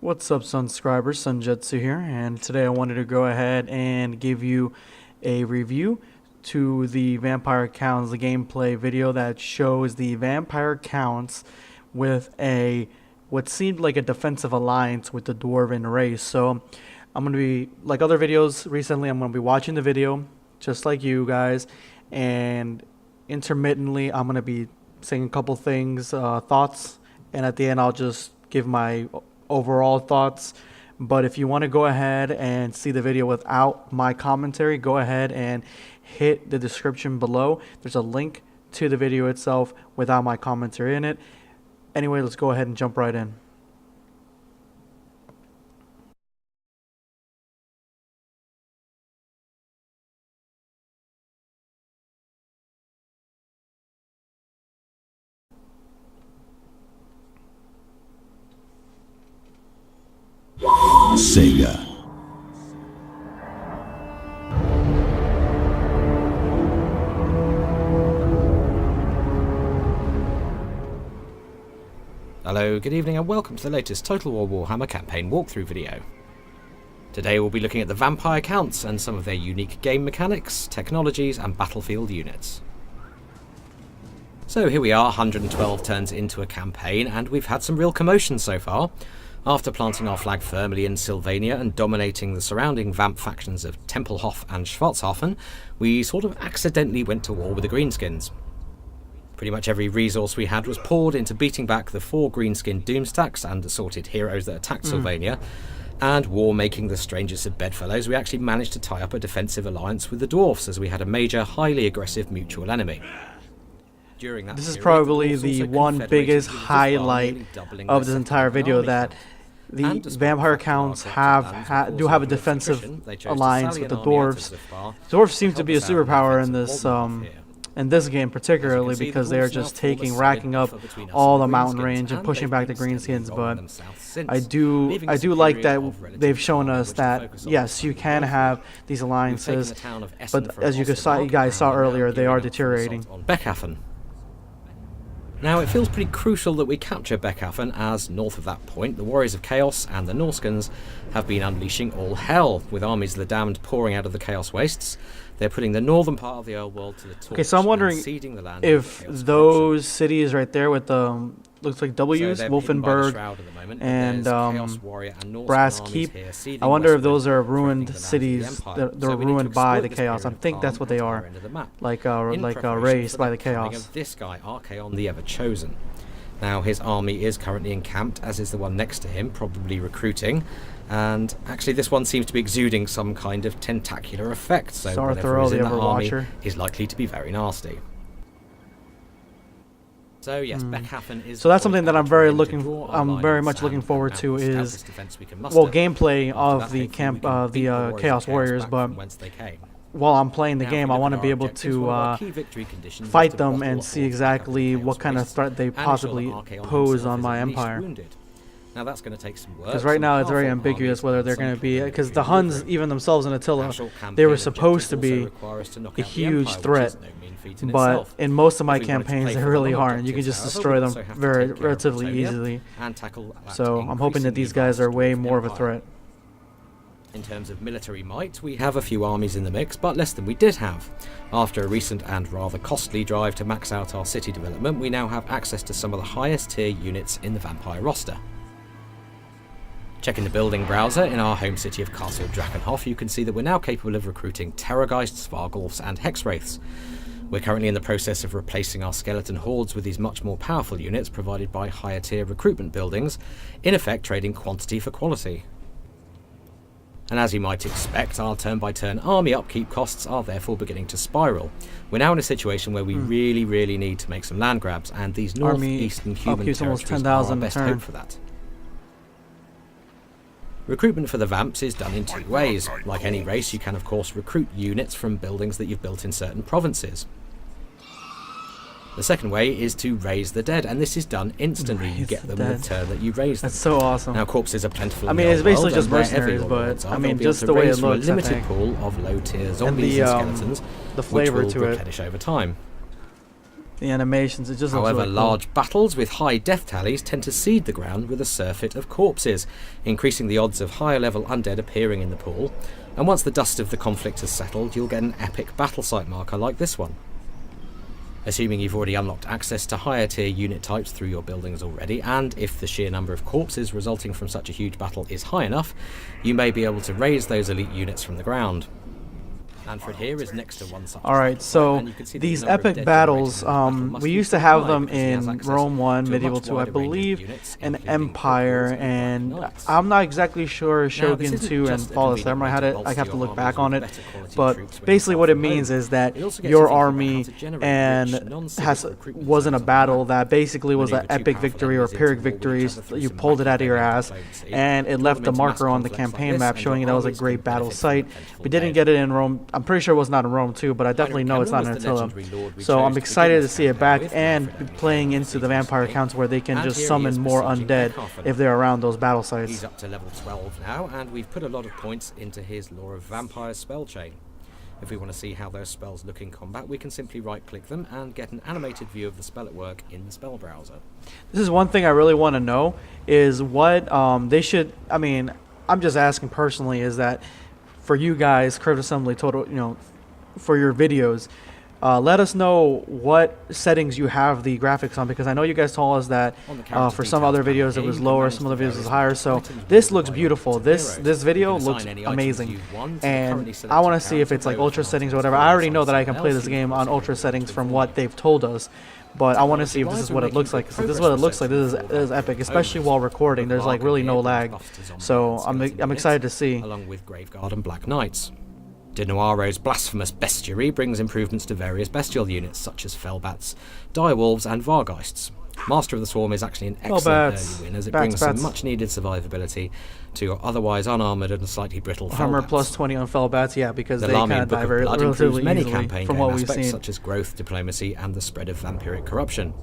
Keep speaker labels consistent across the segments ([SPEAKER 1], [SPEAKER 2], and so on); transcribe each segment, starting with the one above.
[SPEAKER 1] What's up, subscribers? Sunjutsu here, and today I wanted to go ahead and give you a review to the vampire counts, the gameplay video that shows the vampire counts with what seemed like a defensive alliance with the dwarven race. So I'm going to be, like other videos recently, I'm going to be watching the video just like you guys, and intermittently I'm going to be saying a couple things, thoughts, and at the end I'll just give my overall thoughts. But if you want to go ahead and see the video without my commentary, go ahead and hit the description below. There's a link to the video itself without my commentary in it. Anyway, let's go ahead and jump right in.
[SPEAKER 2] Sega.
[SPEAKER 3] Hello, good evening and welcome to the latest Total War Warhammer campaign walkthrough video. Today we'll be looking at the vampire counts and some of their unique game mechanics, technologies and battlefield units. So here we are, 112 turns into a campaign, and we've had some real commotion so far. After planting our flag firmly in Sylvania and dominating the surrounding vamp factions of Tempelhof and Schwarzhafen, we sort of accidentally went to war with the Greenskins. Pretty much every resource we had was poured into beating back the 4 Greenskin Doomstacks and assorted heroes that attacked Sylvania, and war making the strangest of bedfellows, we actually managed to tie up a defensive alliance with the Dwarfs, as we had a major, highly aggressive mutual enemy.
[SPEAKER 1] This is probably the one biggest highlight of this entire video, that the vampire counts do have a defensive alliance with the dwarves. Dwarves seem to be a superpower in this game, particularly because they are just racking up all the mountain range and pushing back the greenskins. But I do like that they've shown us that yes, you can have these alliances, but as you guys saw earlier, they are deteriorating.
[SPEAKER 3] Beckhafen. Now, it feels pretty crucial that we capture Beckhafen, as north of that point, the Warriors of Chaos and the Norskins have been unleashing all hell, with armies of the damned pouring out of the Chaos Wastes. They're putting the northern part of the old world to the torch.
[SPEAKER 1] Okay, so I'm wondering if those cities right there with the looks like W's, Wolfenburg and Brass Keep, I wonder if those are ruined cities that they're ruined by the Chaos. I think that's what they are, like raised by the Chaos.
[SPEAKER 3] This guy, Archaon the Ever-Chosen. Now, his army is currently encamped, as is the one next to him, probably recruiting. And actually, this one seems to be exuding some kind of tentacular effect, so whatever is in that army is likely to be very nasty. So yes, Beckhafen is.
[SPEAKER 1] So that's something that I'm very much looking forward to, is gameplay of the Chaos Warriors. But while I'm playing the game, I want to be able to fight them and see exactly what kind of threat they possibly pose on my empire.
[SPEAKER 3] Now that's going to take some work.
[SPEAKER 1] Because right now it's very ambiguous whether they're going to be, because the Huns, even themselves in Attila, they were supposed to be a huge threat, but in most of my campaigns they really aren't. You can just destroy them relatively easily. So I'm hoping that these guys are way more of a threat.
[SPEAKER 3] In terms of military might, we have a few armies in the mix, but less than we did have. After a recent and rather costly drive to max out our city development, we now have access to some of the highest tier units in the vampire roster. Checking the building browser in our home city of Castle Drakenhof, you can see that we're now capable of recruiting Terrorgeists, Svargolfs and Hexwraiths. We're currently in the process of replacing our skeleton hordes with these much more powerful units provided by higher tier recruitment buildings, in effect trading quantity for quality. And as you might expect, our turn-by-turn army upkeep costs are therefore beginning to spiral. We're now in a situation where we really need to make some land grabs, and these northeastern human territories are our best hope for that. Recruitment for the Vamps is done in 2 ways. Like any race, you can of course recruit units from buildings that you've built in certain provinces. The second way is to raise the dead, and this is done instantly. You get them the turn that you raise them.
[SPEAKER 1] That's so awesome.
[SPEAKER 3] Now, corpses are plentiful.
[SPEAKER 1] I mean, it's basically just mercenaries, but I mean, just the way it looks.
[SPEAKER 3] A limited pool of low-tier zombies and skeletons,
[SPEAKER 1] the flavor
[SPEAKER 3] which will
[SPEAKER 1] to
[SPEAKER 3] replenish over time.
[SPEAKER 1] The animations, it just looks
[SPEAKER 3] However,
[SPEAKER 1] really cool.
[SPEAKER 3] large battles with high death tallies tend to seed the ground with a surfeit of corpses, increasing the odds of higher level undead appearing in the pool, and once the dust of the conflict has settled, you'll get an epic battle site marker like this one. Assuming you've already unlocked access to higher tier unit types through your buildings already, and if the sheer number of corpses resulting from such a huge battle is high enough, you may be able to raise those elite units from the ground. Manfred here is next to one such.
[SPEAKER 1] Alright, so these epic battles, we used to have them in Rome 1, Medieval 2, I believe, and Empire, and I'm not exactly sure Shogun 2 and Fall of Samurai I have to look back on it, but basically what it means is that your army wasn't a battle, that basically was an epic victory or Pyrrhic victories, you pulled it out of your ass, and it left a marker on the campaign map showing you that was a great battle site. We didn't get it in Rome. I'm pretty sure it was not in Rome too, but I definitely know it's not in Attila. So I'm excited to see it back and playing into the vampire accounts where they can just summon more undead if they're around those battle sites.
[SPEAKER 3] He's up to level 12 now, and we've put a lot of points into his Lore of Vampires spell chain. If we want to see how those spells look in combat, we can simply right-click them and get an animated view of the spell at work in the spell browser.
[SPEAKER 1] This is one thing I really want to know, is what they should, I mean, I'm just asking personally, is that for you guys, Curved Assembly, Total, for your videos, let us know what settings you have the graphics on, because I know you guys told us that for some other videos it was lower, some other videos it was higher. So this looks beautiful. This video looks amazing, and I want to see if it's like ultra settings or whatever. I already know that I can play this game on ultra settings from what they've told us, but I want to see if this is what it looks like. If this is what it looks like, this is epic, especially while recording. There's like really no lag, so I'm excited to see.
[SPEAKER 3] Along with Graveguard and Black Knights. De Noiro's blasphemous bestiary brings improvements to various bestial units such as Fellbats, Direwolves and Vargeists. Master of the Swarm is actually an excellent early win, as it brings some much needed survivability to your otherwise unarmoured and slightly brittle
[SPEAKER 1] Armor
[SPEAKER 3] Fellbats.
[SPEAKER 1] plus 20 on Fellbats, yeah, because
[SPEAKER 3] The
[SPEAKER 1] they kind of
[SPEAKER 3] Book
[SPEAKER 1] die
[SPEAKER 3] of
[SPEAKER 1] very
[SPEAKER 3] Blood improves many
[SPEAKER 1] easily
[SPEAKER 3] campaign
[SPEAKER 1] from
[SPEAKER 3] game
[SPEAKER 1] what we've
[SPEAKER 3] aspects
[SPEAKER 1] seen.
[SPEAKER 3] such as growth, diplomacy and the spread of vampiric corruption.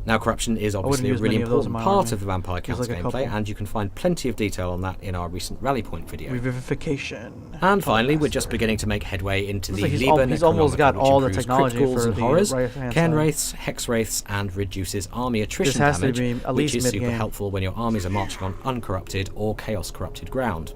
[SPEAKER 3] Now, corruption is obviously a
[SPEAKER 1] use
[SPEAKER 3] really
[SPEAKER 1] many of those in
[SPEAKER 3] important
[SPEAKER 1] my
[SPEAKER 3] part
[SPEAKER 1] army.
[SPEAKER 3] of the Vampire Counts
[SPEAKER 1] like a
[SPEAKER 3] gameplay,
[SPEAKER 1] couple.
[SPEAKER 3] and you can find plenty of detail on that in our recent Rally Point video.
[SPEAKER 1] Revivification.
[SPEAKER 3] And finally, we're just beginning to make headway into the
[SPEAKER 1] like
[SPEAKER 3] Liber
[SPEAKER 1] he's almost got
[SPEAKER 3] Necronomicon, which
[SPEAKER 1] all the
[SPEAKER 3] improves
[SPEAKER 1] technology
[SPEAKER 3] criticals
[SPEAKER 1] for
[SPEAKER 3] and
[SPEAKER 1] the
[SPEAKER 3] horrors,
[SPEAKER 1] right-hand
[SPEAKER 3] Cairn
[SPEAKER 1] side.
[SPEAKER 3] Wraiths, Hex Wraiths, and reduces army attrition
[SPEAKER 1] has to
[SPEAKER 3] damage,
[SPEAKER 1] be at
[SPEAKER 3] which
[SPEAKER 1] least
[SPEAKER 3] is super
[SPEAKER 1] mid-game.
[SPEAKER 3] helpful when your armies are marching on uncorrupted or chaos-corrupted ground.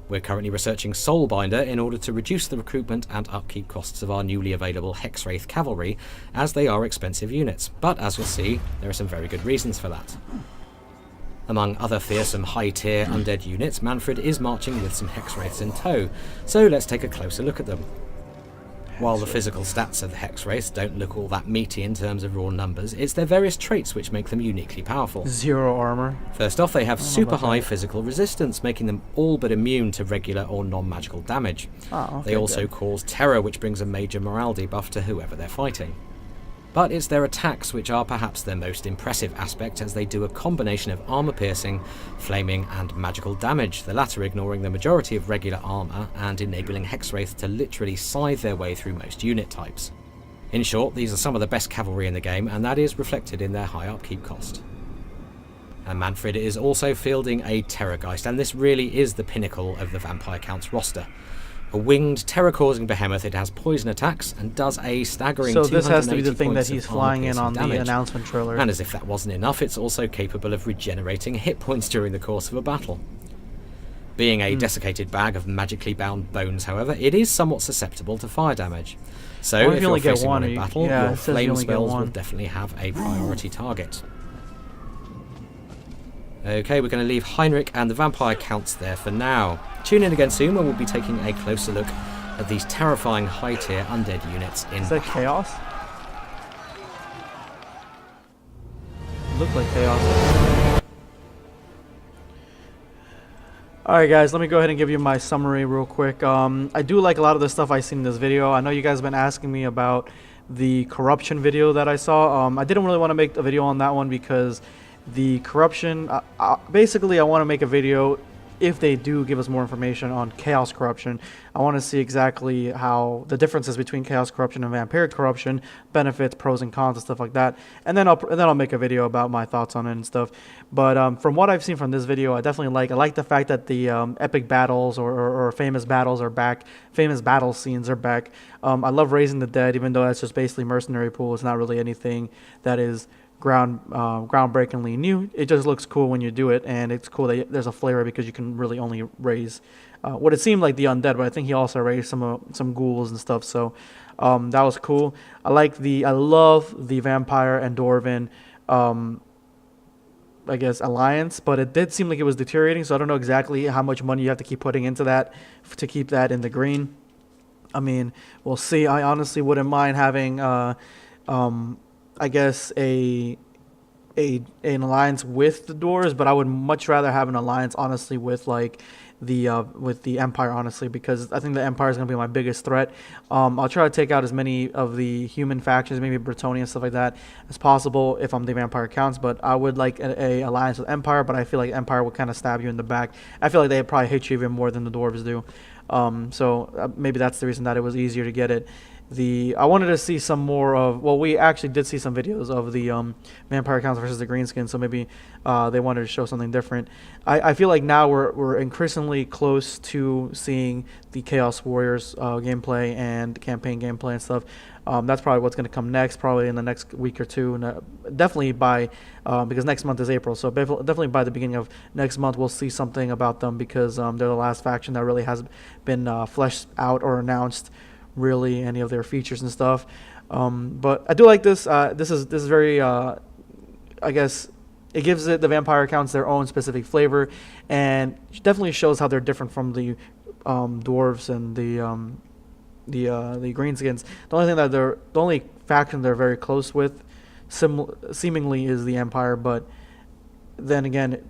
[SPEAKER 3] We're currently researching Soulbinder in order to reduce the recruitment and upkeep costs of our newly available Hexwraith cavalry, as they are expensive units, but as you'll see, there are some very good reasons for that. Among other fearsome high-tier undead units, Manfred is marching with some Hexwraiths in tow, so let's take a closer look at them. While the physical stats of the Hexwraiths don't look all that meaty in terms of raw numbers, it's their various traits which make them uniquely powerful.
[SPEAKER 1] 0 armor.
[SPEAKER 3] First off, they have super high physical resistance, making them all but immune to regular or non-magical damage. They also cause terror, which brings a major morale debuff to whoever they're fighting. But it's their attacks which are perhaps their most impressive aspect, as they do a combination of armor-piercing, flaming and magical damage, the latter ignoring the majority of regular armor and enabling Hexwraith to literally scythe their way through most unit types. In short, these are some of the best cavalry in the game, and that is reflected in their high upkeep cost. And Manfred is also fielding a Terrorgeist, and this really is the pinnacle of the Vampire Counts roster. A winged, terror-causing behemoth, it has poison attacks and does a staggering 280
[SPEAKER 1] So this has to be the thing that
[SPEAKER 3] points
[SPEAKER 1] he's
[SPEAKER 3] of
[SPEAKER 1] flying in
[SPEAKER 3] armor-piercing
[SPEAKER 1] on the
[SPEAKER 3] damage.
[SPEAKER 1] announcement trailer.
[SPEAKER 3] And as if that wasn't enough, it's also capable of regenerating hit points during the course of a battle. Being a desiccated bag of magically bound bones, however, it is somewhat susceptible to fire damage. So
[SPEAKER 1] Or
[SPEAKER 3] if
[SPEAKER 1] you
[SPEAKER 3] you're
[SPEAKER 1] only get
[SPEAKER 3] facing
[SPEAKER 1] one,
[SPEAKER 3] one in
[SPEAKER 1] you-
[SPEAKER 3] battle,
[SPEAKER 1] yeah,
[SPEAKER 3] your
[SPEAKER 1] it says you
[SPEAKER 3] flame
[SPEAKER 1] only get
[SPEAKER 3] spells will
[SPEAKER 1] one.
[SPEAKER 3] definitely have a priority target. Okay, we're going to leave Heinrich and the Vampire Counts there for now. Tune in again soon when we'll be taking a closer look at these terrifying high-tier undead units in
[SPEAKER 1] Is that chaos? Look like chaos. Alright guys, let me go ahead and give you my summary real quick. I do like a lot of the stuff I seen in this video. I know you guys have been asking me about the corruption video that I saw. I didn't really want to make a video on that one because the corruption, basically I want to make a video if they do give us more information on Chaos Corruption, I want to see exactly how the differences between Chaos Corruption and Vampiric Corruption, benefits, pros and cons, and stuff like that. And then I'll make a video about my thoughts on it and stuff. But from what I've seen from this video, I like the fact that the epic battles or famous battles are back. Famous battle scenes are back. I love Raising the Dead, even though that's just basically mercenary pool. It's not really anything that is groundbreakingly new. It just looks cool when you do it, and it's cool that there's a flavor because you can really only raise what it seemed like the undead, but I think he also raised some ghouls and stuff. So that was cool. I love the vampire and dwarven I guess alliance, but it did seem like it was deteriorating, so I don't know exactly how much money you have to keep putting into that to keep that in the green. I mean, we'll see. I honestly wouldn't mind having I guess an alliance with the Dwarves, but I would much rather have an alliance honestly with the Empire, honestly, because I think the Empire is going to be my biggest threat. I'll try to take out as many of the human factions, maybe Bretonnia and stuff like that, as possible if I'm the Vampire counts, but I would like a alliance with Empire, but I feel like Empire would kind of stab you in the back. I feel like they probably hate you even more than the Dwarves do. So maybe that's the reason that it was easier to get it. I wanted to see some more of, well, we actually did see some videos of the Vampire Counts versus the Greenskin, so maybe they wanted to show something different. I feel like now we're increasingly close to seeing the Chaos Warriors gameplay and campaign gameplay and stuff. That's probably what's going to come next, probably in the next week or two, and definitely by because next month is April, so definitely by the beginning of next month we'll see something about them, because they're the last faction that really has been fleshed out or announced really any of their features and stuff. But I do like this. This is very I guess it gives the vampire accounts their own specific flavor, and definitely shows how they're different from the dwarves and the greenskins. The only faction they're very close with seemingly is the Empire, but then again,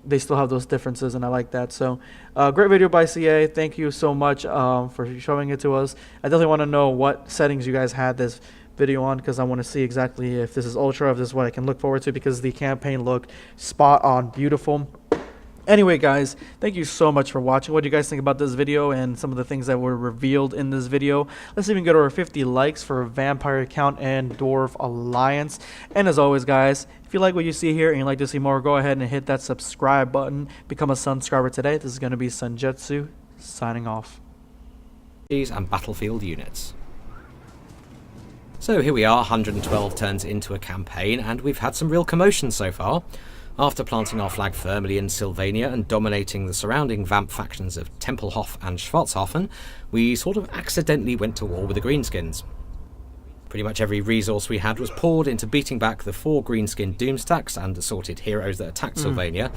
[SPEAKER 1] they still have those differences, and I like that. So great video by CA. Thank you so much for showing it to us. I definitely want to know what settings you guys had this video on, because I want to see exactly if this is ultra, if this is what I can look forward to, because the campaign looked spot on beautiful. Anyway, guys, thank you so much for watching. What do you guys think about this video and some of the things that were revealed in this video? Let's even get over 50 likes for Vampire Count and Dwarf Alliance. And as always, guys, if you like what you see here and you'd like to see more, go ahead and hit that subscribe button. Become a subscriber today. This is going to be Sunjetsu signing off.
[SPEAKER 3] And battlefield units. So here we are, 112 turns into a campaign, and we've had some real commotion so far. After planting our flag firmly in Sylvania and dominating the surrounding vamp factions of Tempelhof and Schwarzhofen, we sort of accidentally went to war with the Greenskins. Pretty much every resource we had was poured into beating back the 4 Greenskin Doomstacks and assorted heroes that attacked Sylvania,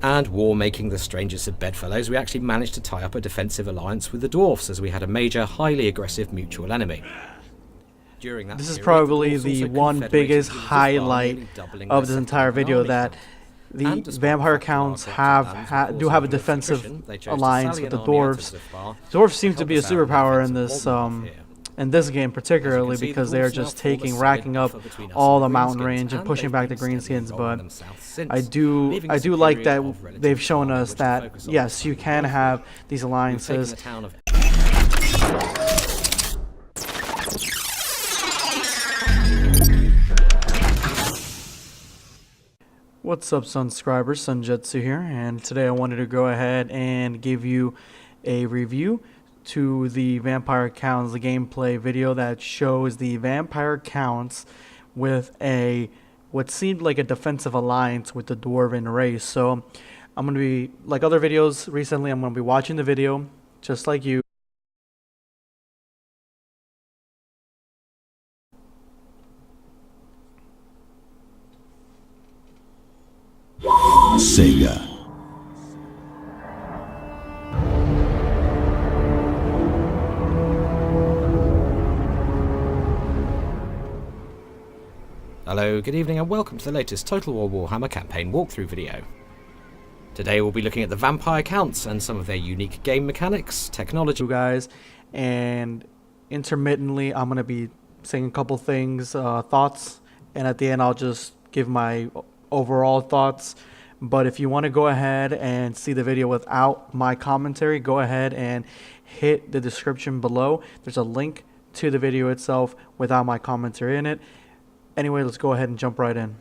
[SPEAKER 3] and war making the strangest of bedfellows, we actually managed to tie up a defensive alliance with the Dwarfs, as we had a major, highly aggressive mutual enemy. During that
[SPEAKER 1] this is
[SPEAKER 3] period,
[SPEAKER 1] probably the one biggest highlight of this entire video, that the vampire counts do have a defensive alliance with the dwarves. Dwarves seem to be a superpower in this game particularly, because they're just racking up all the mountain range and pushing back the greenskins. But I do like that they've shown us that yes, you can have these alliances. What's up, subscribers? Sunjetsu here, and today I wanted to go ahead and give you a review to the Vampire Counts, the gameplay video that shows the Vampire Counts with what seemed like a defensive alliance with the Dwarven race. So I'm going to be, like other videos recently, I'm going to be watching the video just like you.
[SPEAKER 2] Sega.
[SPEAKER 3] Hello, good evening, and welcome to the latest Total War Warhammer campaign walkthrough video. Today we'll be looking at the Vampire Counts and some of their unique game mechanics, technology,
[SPEAKER 1] guys, and intermittently I'm going to be saying a couple things, thoughts, and at the end I'll just give my overall thoughts. But if you want to go ahead and see the video without my commentary, go ahead and hit the description below. There's a link to the video itself without my commentary in it. Anyway, let's go ahead and jump right in.